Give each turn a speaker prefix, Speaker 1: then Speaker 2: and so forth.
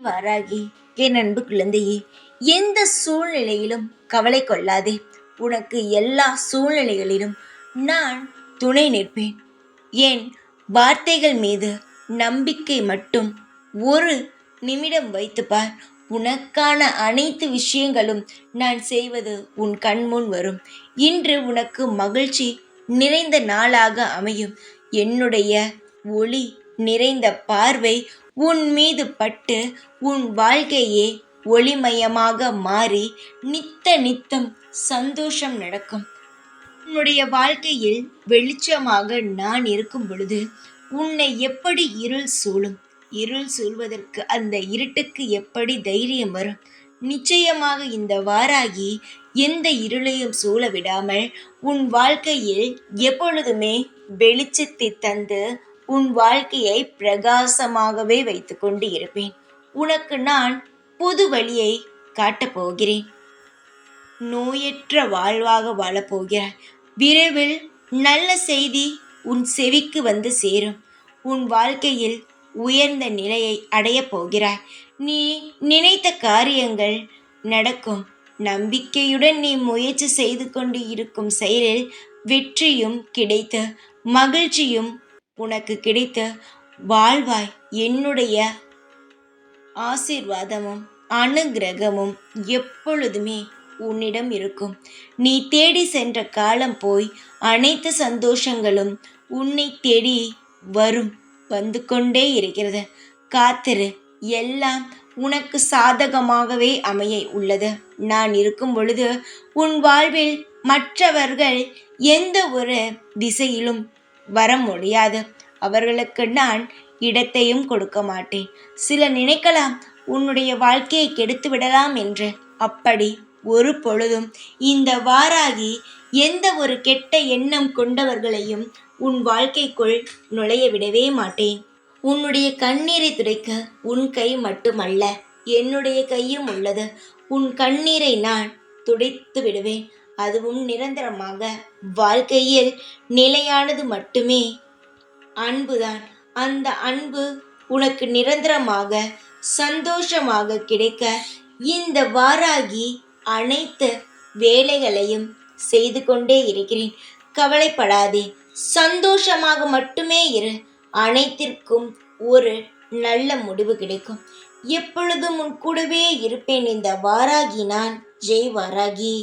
Speaker 1: வாராகி, என் அன்பு குழந்தையே, எந்த சூழ்நிலையிலும் கவலை கொள்ளாதே. உனக்கு எல்லா சூழ்நிலைகளிலும் நான் துணை நிற்பேன். என் வார்த்தைகள் மீது நம்பிக்கை மட்டும் ஒரு நிமிடம் வைத்து பார். உனக்கான அனைத்து விஷயங்களும் நான் செய்வது உன் கண்முன் வரும். இன்று உனக்கு மகிழ்ச்சி நிறைந்த நாளாக அமையும். என்னுடைய ஒளி நிறைந்த பார்வை உன் மீது பட்டு உன் வாழ்க்கையே ஒளிமயமாக மாறி நித்தம் சந்தோஷம் நடக்கும். உன்னுடைய வாழ்க்கையில் வெளிச்சமாக நான் இருக்கும் பொழுது உன்னை எப்படி இருள் சூழும்? இருள் சூழ்வதற்கு அந்த இருட்டுக்கு எப்படி தைரியம் வரும்? நிச்சயமாக இந்த வாராகி எந்த இருளையும் சூழ விடாமல் உன் வாழ்க்கையில் எப்பொழுதுமே வெளிச்சத்தை தந்து உன் வாழ்க்கையை பிரகாசமாகவே வைத்து கொண்டு இருப்பேன். உனக்கு நான் புது வழியை காட்டப் போகிறேன். நோயற்ற வாழ்வாக வாழப்போகிறாய். விரைவில் நல்ல செய்தி உன் செவிக்கு வந்து சேரும். உன் வாழ்க்கையில் உயர்ந்த நிலையை அடையப் போகிறாய். நீ நினைத்த காரியங்கள் நடக்கும். நம்பிக்கையுடன் நீ முயற்சி செய்து கொண்டு இருக்கும் செயலில் வெற்றியும் கிடைத்து மகிழ்ச்சியும் உனக்கு கிடைத்து வாழ்வாய். என்னுடைய ஆசீர்வாதமும் அனுகிரகமும் எப்பொழுதுமே உன்னிடம் இருக்கும். நீ தேடி சென்ற காலம் போய் அனைத்து சந்தோஷங்களும் உன்னை தேடி வந்து கொண்டே இருக்கிறது. காத்திரு, எல்லாம் உனக்கு சாதகமாகவே அமைய உள்ளது. நான் இருக்கும் பொழுது உன் வாழ்வில் மற்றவர்கள் எந்த ஒரு திசையிலும் வர முடியாது. அவர்களுக்கு நான் இடத்தையும் கொடுக்க மாட்டேன். சில நினைக்கலாம் உன்னுடைய வாழ்க்கையை கெடுத்து விடலாம் என்று. அப்படி ஒரு பொழுதும் இந்த வாராகி எந்த ஒரு கெட்ட எண்ணம் கொண்டவர்களையும் உன் வாழ்க்கைக்குள் நுழைய விடவே மாட்டேன். உன்னுடைய கண்ணீரை துடைக்க உன் கை மட்டுமல்ல, என்னுடைய கையும் உள்ளது. உன் கண்ணீரை நான் துடைத்து விடுவேன். அதுவும் நிரந்தரமாக. வாழ்க்கையில் நிலையானது மட்டுமே அன்புதான். அந்த அன்பு உனக்கு நிரந்தரமாக சந்தோஷமாக கிடைக்க இந்த வாராகி அனைத்து வேலைகளையும் செய்து கொண்டே இருக்கிறேன். கவலைப்படாதே, சந்தோஷமாக மட்டுமே இரு. அனைத்திற்கும் ஒரு நல்ல முடிவு கிடைக்கும். எப்பொழுதும் உன் கூடவே இருப்பேன். இந்த வாராகி நான். ஜெய் வாராகி.